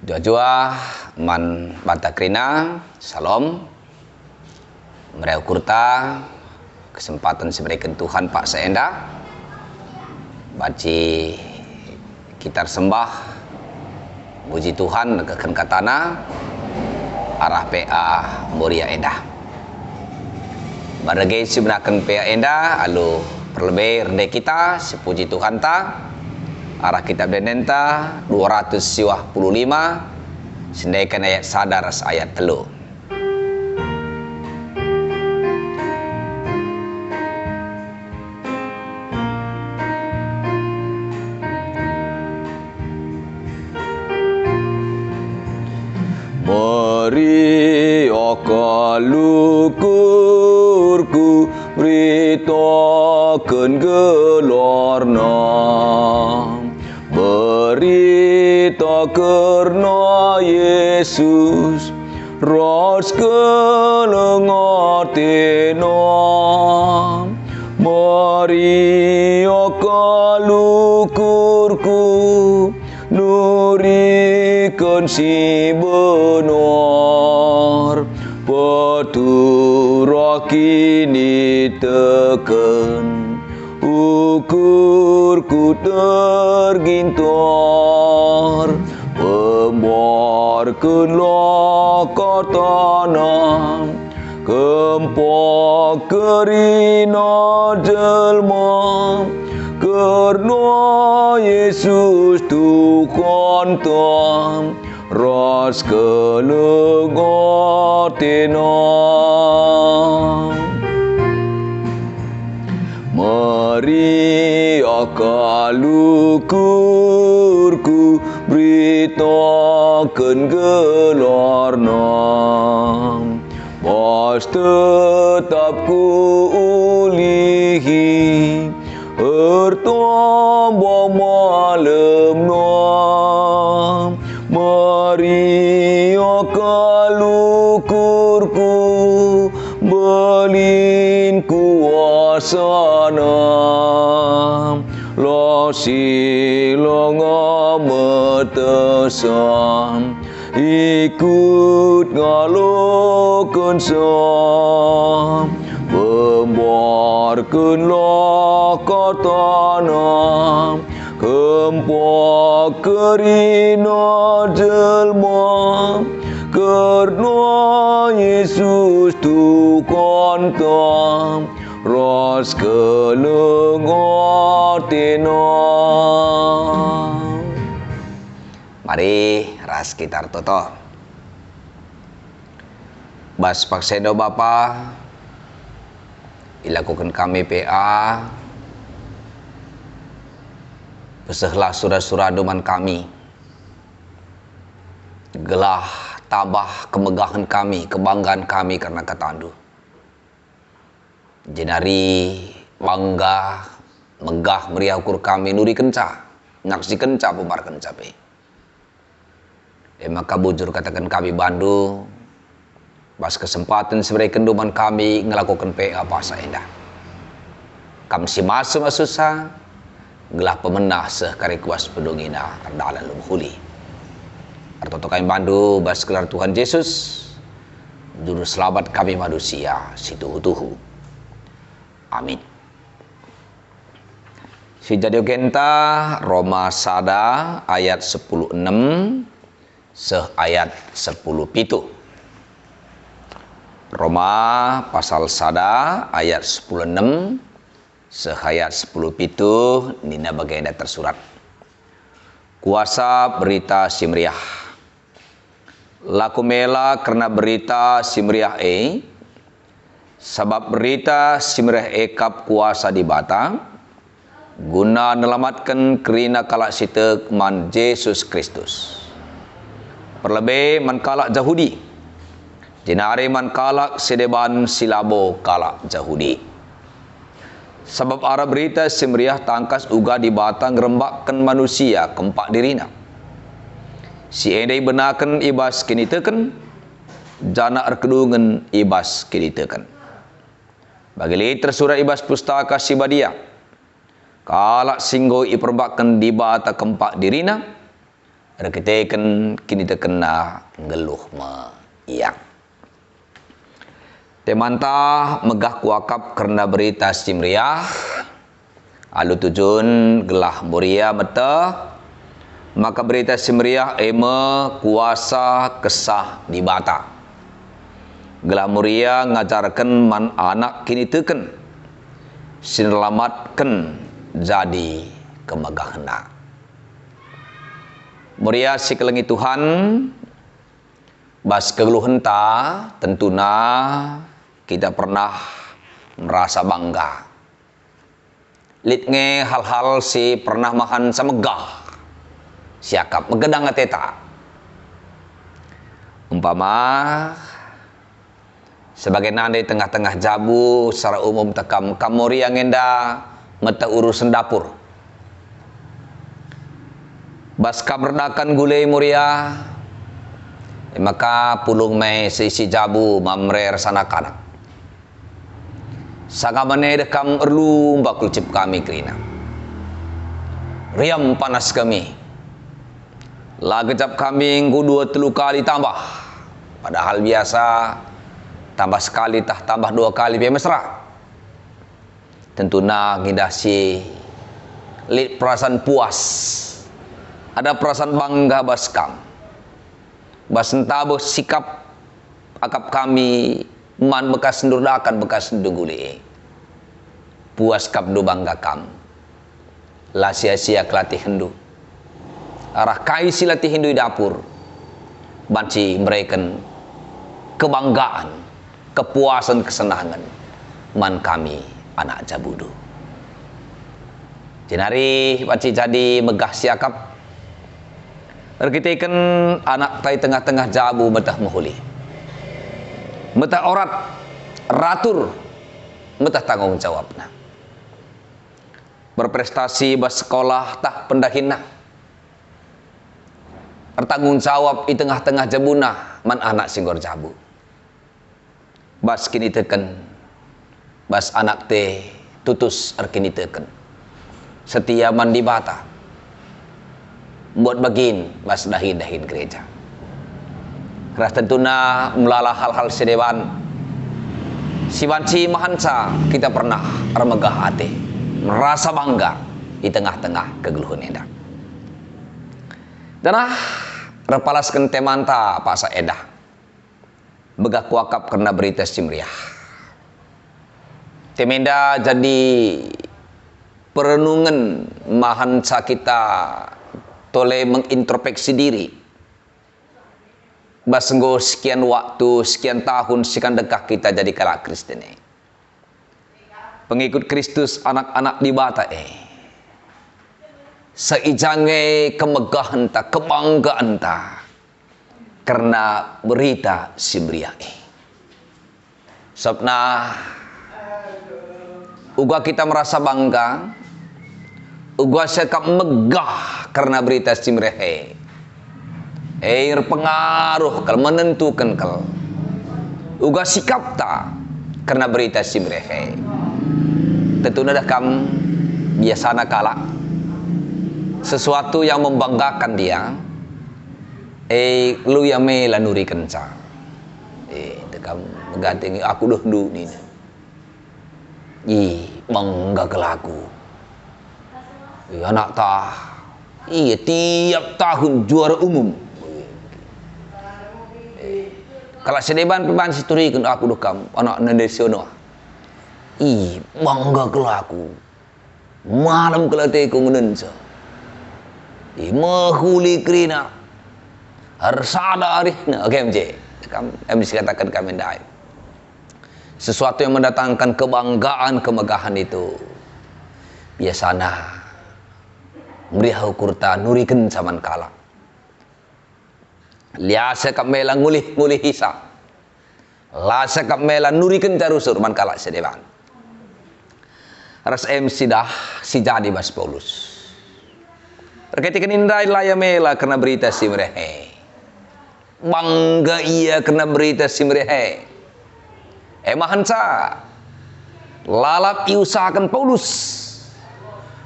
Jua-jua man bantakrina, salam, mereu kurta, kesempatan diberikan Tuhan Pak Seenda, baci kita sembah, puji Tuhan kekan katana, arah PA Muria Enda. Baragai sebenarkan PA Enda, alu perlebih rendah kita, sepuji Tuhan ta. Arah kitab Denenta 255 sendaikan ayat sadar ayat telu. Mari akalukurku beritakan gelorna, berita kerna Yesus ras kelengatena. Mari akalukurku nurikan si benar, petura kini teken, ukurku tergintar. Pembarkanlah katana, kempak kerina jelma, karena Yesus Tuhan tam, ras kelengatena. Mari akalukurku beritakan gelarna, pas tetap ku ulihi bertambah malamna. Mari akalukurku belin kuasana, la silonga metesan, ikut ngalokan sam. Pembarkanlah katana, kempak kerina jelma, karena Yesus Tuhan tam, ras kelengatena. Mari ras kita toto. Bas paksedo Bapa, ilakukan kami PA, besehlah surah-surah doman kami, gelah tabah kemegahan kami, kebanggaan kami karena katandu. Jenari bangga, megah meriah ukur kami, nuri kenca, ngaksi kenca, bubar kenca pe. Maka bujur katakan kami bandu, bas kesempatan sebagai kenduman kami ngelakukan PA Pasa Endah. Kami si masa susah, gelah pemenah sekari kuas pedungina ardalan lumhuli. Artoto kami bandu bas gelar Tuhan Yesus, juru selamat kami manusia situhu-tuhu. Amin. Si jadi genta Roma sada ayat 10:6 ayat 10:7. Roma pasal sada ayat 10:6 ayat 10:7 nina bagian tersurat. Kuasa berita simriah. Laku mela karena berita simriah sebab berita simriah kap kuasa di bata guna nelamatkan kerina kalak sitek man Yesus Kristus. Perlebih man kalak Yahudi, jenari man kalak sedeban silabo kalak Yahudi. Sebab arah berita simriah tangkas uga di batang rembakkan manusia kempak dirina. Si endai benakan ibas kini teken, jana erkedungan ibas kini teken. Bagi li tersurat ibas pustaka sibadia, kalak singgo iperbakkan di bata kempak dirina, Rekiteken kini terkena ngeluh iyak. Temanta megah kuakap karena berita simriah. Alu tujun gelah muria mata. Maka berita simriah ema kuasa kesah di bata. Gelah muria ngajarkan man anak kini teken. Sinelamatkan jadi kemegahna. Muria sikelengi Tuhan. Bas kegeluhan ta tentuna kita pernah merasa bangga. Litnge hal-hal si pernah mahan samegah. Siakap megedang ateta. Umpama sebagai nandai tengah-tengah jabu secara umum tekam kamori yang enda mata urusan dapur. Bas kaberdakan gulai muria. Maka pulung mai seisi jabu mamre rasana kanak. Sagamane dekam erlu bakul cip kami kerina. Riam panas kami. Lagejap kami dua telu kali tambah. Padahal biasa tambah sekali tah tambah dua kali biar mesra. Tentunya ngidasi lit perasaan puas. Ada perasaan bangga baskam. Basentabo sikap akap kami man bekas ndurdakan bekas nduguli. Puas kap do bangga kam. La sia-sia kelatih hendu. Arah kai silatih hendu di dapur. Banci mereken kebanggaan, kepuasan, kesenangan man kami anak jabudu. Jenari banci jadi megah siakap. Rekiteken anak tai tengah-tengah jabu metah mahuli. Metah orat ratur metah tanggung jawabna. Berprestasi bas sekolah tah pendahina. Bertanggung jawab di tengah-tengah jabuna man anak singgor jabu. Bas kini teken. Bas anak te tutus arkini teken. Setia man di bata. Buat bagin bas dahin-dahin gereja. Keras tentuna melala hal-hal sedewan. Siwanci mahansa kita pernah remegah hati. Merasa bangga di tengah-tengah kegeluhan edah. Danah repalaskan temanta pasa edah. Begah kuakap karena berita simriah. Temenda jadi perenungan mahansa kita toleh mengintrospeksi diri. Basenggo sekian waktu, sekian tahun, sekian dekah kita jadi kalak Kristen. Pengikut Kristus, anak-anak di bata seijange kemegahan ta, kebanggaan ta karena berita simriah Sabna uga kita merasa bangga. Uga sekap megah karena berita simriah pengaruh kal menentukan kal. Uga sikap ta karena berita simriah. Tentunya dah kam biasana kala sesuatu yang membanggakan dia. Lu yang mela nuri kenca. Tekam mengganti aku dah du ni. Bangga kelaku. Anak tah. Iya tiap tahun juara umum. Kalau sedeban peban situri kan aku dokam anak nasional. Bangga kelaku. Malam kelate ku menensa. Mahuli krina. Harsada arihna. Oke MJ. MJ katakan kami dai. Sesuatu yang mendatangkan kebanggaan, kemegahan itu biasana meriah kurta nuriken saman kala. Liasa kap mela ngulih hisa. Lasa kap mela nuriken carusur man kala sedewan. Ras MC dah si jadi Bas Paulus. Terkait indai laya mela karena berita simrehe. Bangga ia karena berita simrehe. Mahansa lalap iusahakan Paulus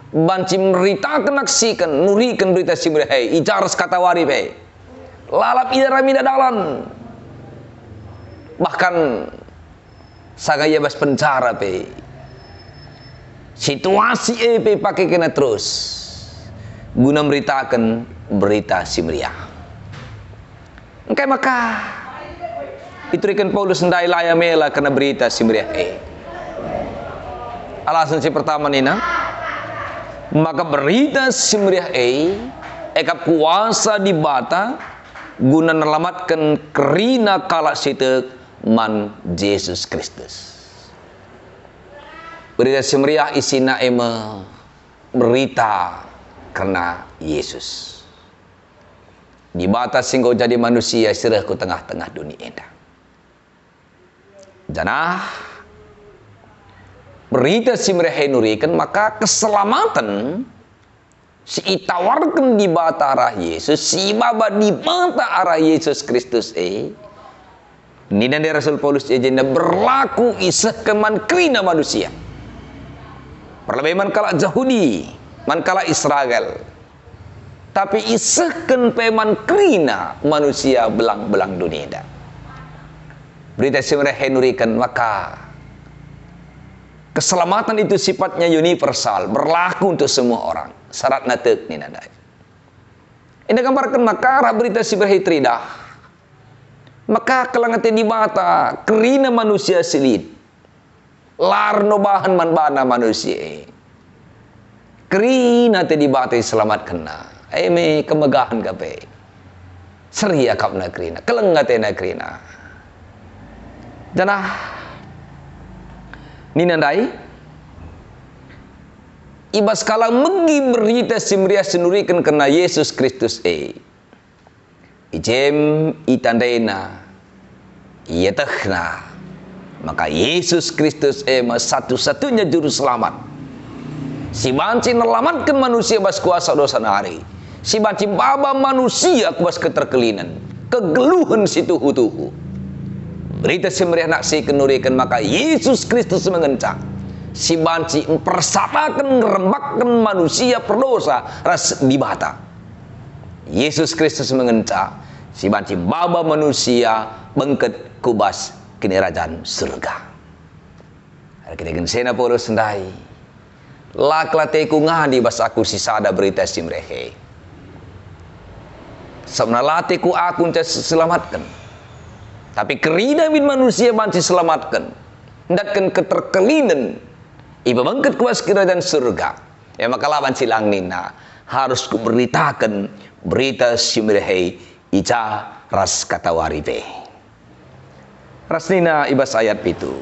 banci meritakan naksikan nurikan berita simreh ijaras kata wari pe lalap idara mida dalan bahkan sagaya bas pencara pe situasi pe pakai kena terus guna meritakan berita simriah. Engkai maka iturikan Paulus ndai laya mela kena berita simriah alasan si pertama nina maka berita simriah ekap kuasa di bata guna nelamatkan kerina kala sitek man Yesus Kristus. Berita simriah isina berita karena Yesus. Di batas singgo jadi manusia sirah ku tengah-tengah dunia ini. Janah berita simriah nurikan maka keselamatan si itawarkan di bata arah Yesus si baba di bata arah Yesus Kristus ini dan Rasul Paulus ejenda berlaku isah keman krina manusia. Perlebih man kala Yahudi, man kala Israel. Tapi isahkan peman krina manusia belang-belang dunia dah. Berita simriah nurikan maka keselamatan itu sifatnya universal, berlaku untuk semua orang. Syarat natek ni nadai. Ini gambarkan maka arah berita simriah tridah. Maka kelangatan di mata kerina manusia silid. Larno bahan man bana manusia. Kerina te di bata selamat kena. Me kemegahan kape. Seria kap na kerina, kelengate na kerina. Janah ninandai ibas kala megi berita simriah senurikan kena Yesus Kristus ijem itandaina ietahna maka Yesus Kristus satu-satunya juru selamat si banci nelamatkan manusia bas kuasa dosa nari si banci baba manusia bas keterkelinan kegeluhan si tuhu-tuhu berita simriah naksi kenurikan maka Yesus Kristus mengencang si banci mempersatakan ngerembakkan manusia perdosa ras di bata Yesus Kristus mengencang si banci baba manusia bengket kubas kini kerajaan surga. Kita sena Paulus sendai. Laklateku ngadi bas aku si sada berita simrehe. Sabna lateku aku selamatkan. Tapi kerina min manusia banci selamatkan. Hendatkan keterkelinan. Iba bangkit kuas kerajaan surga. Ya maka lawan silang nina. Harus kuberitakan berita simrehe. Ica ras kata waribe. Rasnina ibas ayat itu.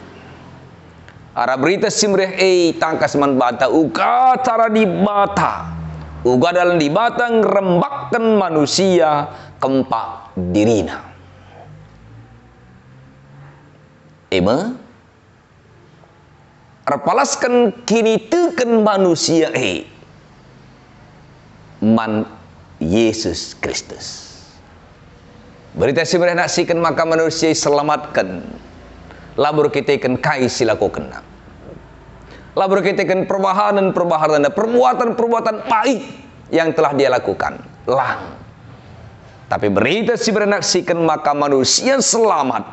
Ara berita simreh tangkas man bata uga cara di bata. Uga dalam di bata ngerembakkan manusia kempak dirina. Repalaskan kini teken manusia man Yesus Kristus. Berita simreh naksikan maka manusia selamatkan. Labur kita ikan kai silaku kena. Labur kita ikan perbahanan perbuatan baik yang telah dia lakukan. Lang. Tapi berita simreh naksikan maka manusia selamat.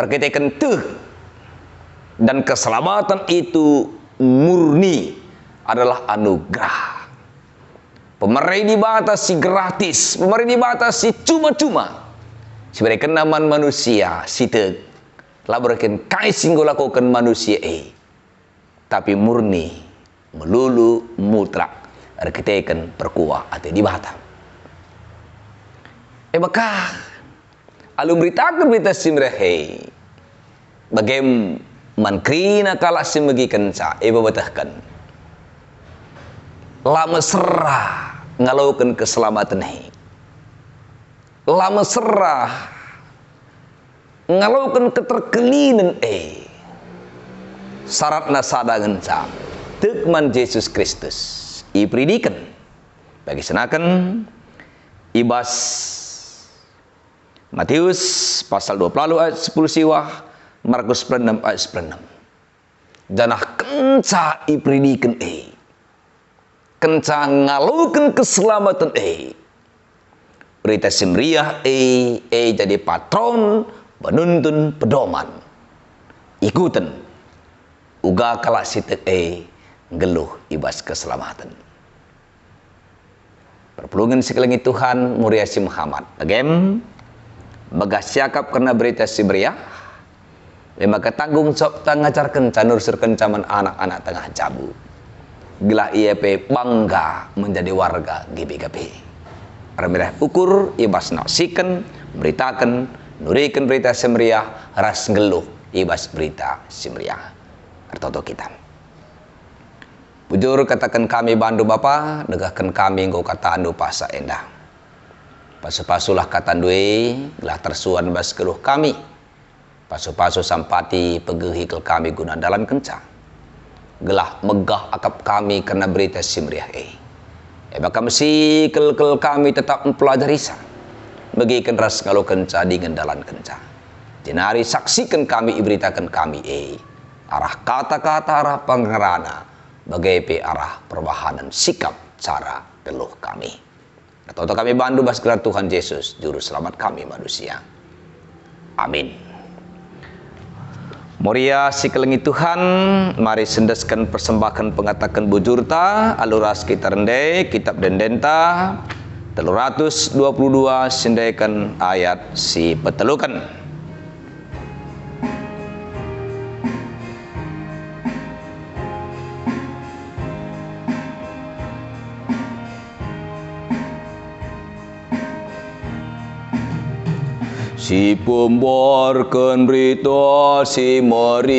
Kita ikan tuh. Dan keselamatan itu murni adalah anugerah. Pemerintah dibatasi gratis, pemerintah dibatasi cuma-cuma. Sebagai kenaman manusia, sitek laborkan kai singgo lakukan manusia tapi murni, melulu mutlak. Arkiteken perkuah atau dibata. Maka alum beritakan berita simrehe. Bagaimana krina kala simegikan sa batahkan. Lama serah ngalaukan keselamatan lama serah ngalaukan keterkelinan syarat nasadangan sa tekman Yesus Kristus ipridikan bagi senakan ibas Matius pasal 20 ayat 10 siwah Markus 6 ayat 9 danah kenca ipridikan kencang ngalukan keselamatan berita simriah jadi patron penuntun pedoman ikutan uga kalak sitek geluh ibas keselamatan. Perpulungan sekalian Tuhan muria si Muhammad. Agem bagah siakap karena berita simriah. Maka tanggung jawab ngajarkan canur serkencaman anak-anak tengah jabu. Gelah ia bangga menjadi warga GBKP. Permirah ukur ibas naksikan, beritakan, nurikan berita simriah, ras geluh ibas berita simriah. Artoto kita. Bujur katakan kami bandu Bapa, negahkan kami engkau kata andu pasa endah. Pasu-pasulah kata due, gelah tersuan bas geluh kami. Pasu-pasu sampati pegehi kel kami guna dalan kencang. Gelah megah akap kami karena berita simriah maka mesti kel kami tetap mempelajari sa. Bagikan ras kalau kenca dengan dalan kenca. Jenari saksikan kami iberitakan kami arah kata-kata arah pengerana. Bagai arah perbahanan sikap cara geluh kami. Atau kami bandu bas gelar Tuhan Yesus juru selamat kami manusia. Amin. Moria si kelengi Tuhan, mari sendeskan persembahan pengatakan bujurta aluras kita rendai kitab dendenta 322 sendaikan ayat si petelukan. Si pemborkan berita si Maria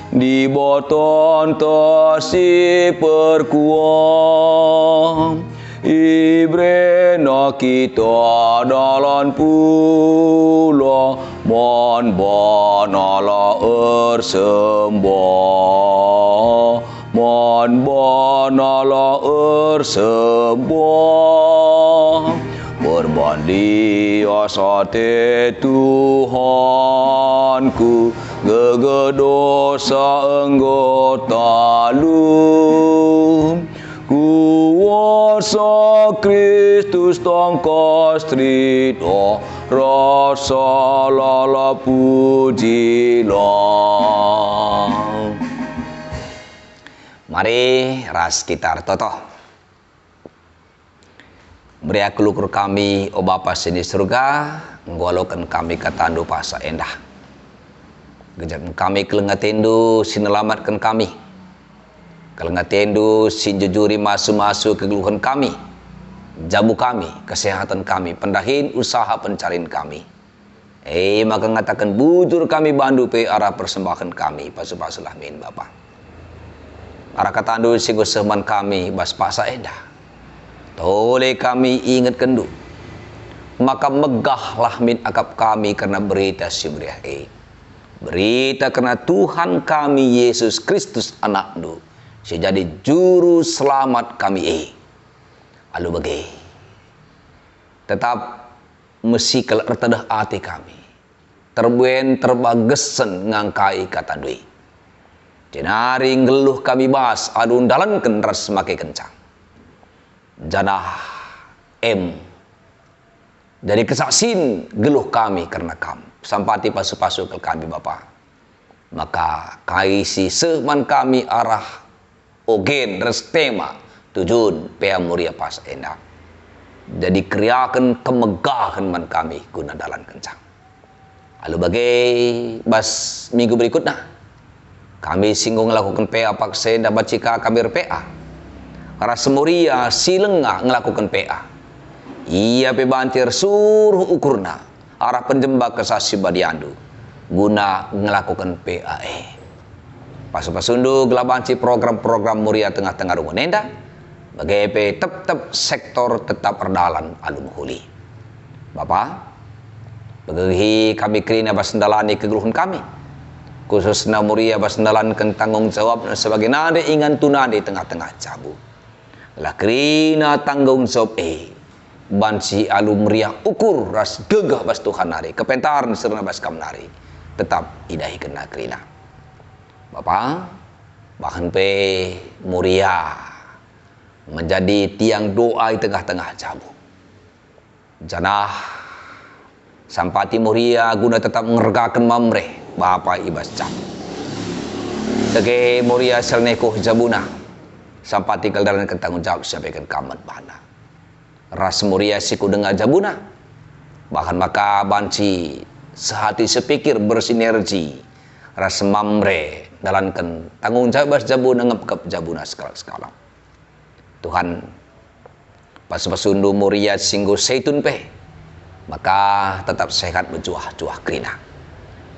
di boton si perkuam ibrena kita dalan pula mon banala ersembah mon banala ersembah berbandi asate Tuhanku gegedosa anggota lu kuasa Kristus tongkos trito rasa lala pujilah. Mari ras kita toto. Beri akulukur kami, o Bapa sini surga, nggolokan kami katandu pasa endah. Gejakan kami kelengatendu, sinelamatkan kami. Kelengatendu, sinjujuri masu-masu kegeluhan kami. Jabu kami, kesehatan kami, pendahin usaha pencarian kami. Maka ngatakan bujur kami bandu pe arah persembahan kami, pasu-pasulah min Bapa. Arah katandu singgo seman kami, bas pasa endah. Oleh kami ingat kendu, maka megahlah min akap kami karena berita simriah berita karena Tuhan kami Yesus Kristus anakmu sejadi juru selamat kami alu bagai tetap mesti kalau ertadah hati kami terbuen terbagesen ngangkai kata dui jenari ngeluh kami bahas adun dalan kenras semakin kencang janah dari kesaksin geluh kami karena kamu sampati pasu-pasu ke kami Bapa maka kaisi seman kami arah ogen restema tujun pea muria pas endak jadi kriakan kemegahan man kami guna dalan kencang lalu bagai bas minggu berikutnya kami singgung lakukan pea paksa dapat cika kami PA para semuria silengah ngelakukan PA. Ia pebantir suruh ukurna arah penjembak kesasi badiandu guna ngelakukan PA. Pasu-pasundu gelabanci program-program muria tengah-tengah rungun nenda bagai tetap sektor tetap perdalan alum huli. Bapak, bagi kami kerina basendalani kegeluhan kami. Khususnya muria basendalankan tanggung jawab sebagai nade ingan tunade tengah-tengah cabu. Lah kerina tanggung jawab bansi alum meriah ukur ras gegah bas Tuhan nari kepentaran serna bas kam nari tetap idahi kena kerina Bapak bahan pe muria menjadi tiang doa di tengah-tengah jabu. Janah sampati muria guna tetap mengergakan mamreh Bapa ibas jabu. Dage muria selnekoh jabuna sampati kaldaran tanggung jawab sampaikan kamat bana. Ras muria siku dengar jabuna. Bahkan maka banci sehati sepikir bersinergi ras mamre dalankan tanggung jawab jabuna ngep jabuna sekala-sekala. Tuhan pas-pasundu muria singgo seitun pe maka tetap sehat berjuah-juah kerina.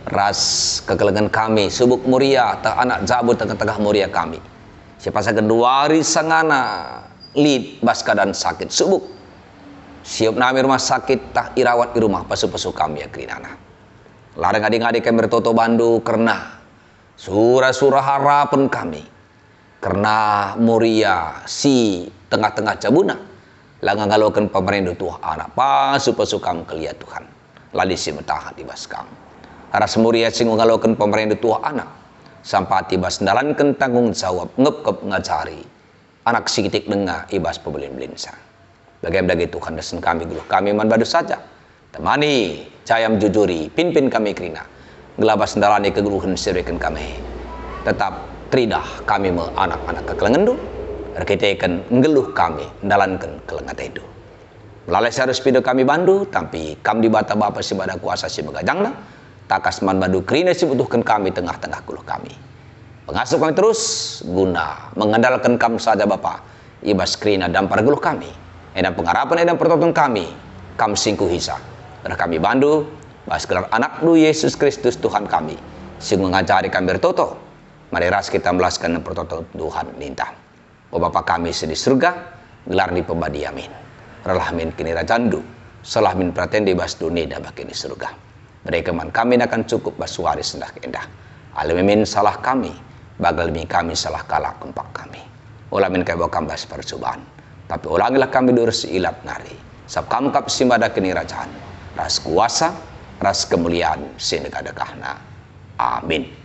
Ras kekelengan kami subuk muria tak anak jabut tengah-tengah muria kami. Siapa saja duari sangana lid bas keadaan sakit subuk. Siap nami rumah sakit tak irawat di rumah pasu-pasu kami ya kerinana. Larang adik-adik kami bertoto bandu karena surah-surah harapan kami. Karena muria si tengah-tengah jabuna langang ngalokan pemerintah tuah anak pasu-pasu kam keliat Tuhan lali si metahan di baskam aras muria sing ngalokan pemerintah tuah anak sampati bas dalankan tanggung jawab ngep ngajari anak sikitik dengar ibas pebelin-belin sang bagaimana Tuhan desen kami guluh kami man badu saja temani cayam jujuri pimpin kami kerina gelabas dalani keguluhan sirikan kami tetap tridah kami me anak-anak kekelengendu rekitekan ngeluh kami dalankan kelengat itu melalui harus pido kami bandu tapi kam di bata bapa si bada kuasa si begajangna takas man bandu kerina si butuhkan kami tengah-tengah kuluh kami pengasuh kami terus guna mengandalkan kam saja bapa ibas kerina dampar geluh kami edam pengharapan edam pertolongan kami kam singku hisa dan kami bandu bas gelar anak du Yesus Kristus Tuhan kami sing mengajari kami bertoto mari ras kita melaskan pertolongan Tuhan lintang O Bapa kami di surga, gelar di pembadi amin. Ralah min kini rajandu, salah min pratendi bas dunia dah baki di surga. Mereka man kami akan cukup bas waris sendah keendah. Alamin salah kami, bagal min kami salah kalah kempak kami. Ulamin kaya bawa bas percobaan. Tapi ulangilah kami durus ilat nari. Sab kamkap simbada kini rajaan. Ras kuasa, ras kemuliaan sinegada kahna. Amin.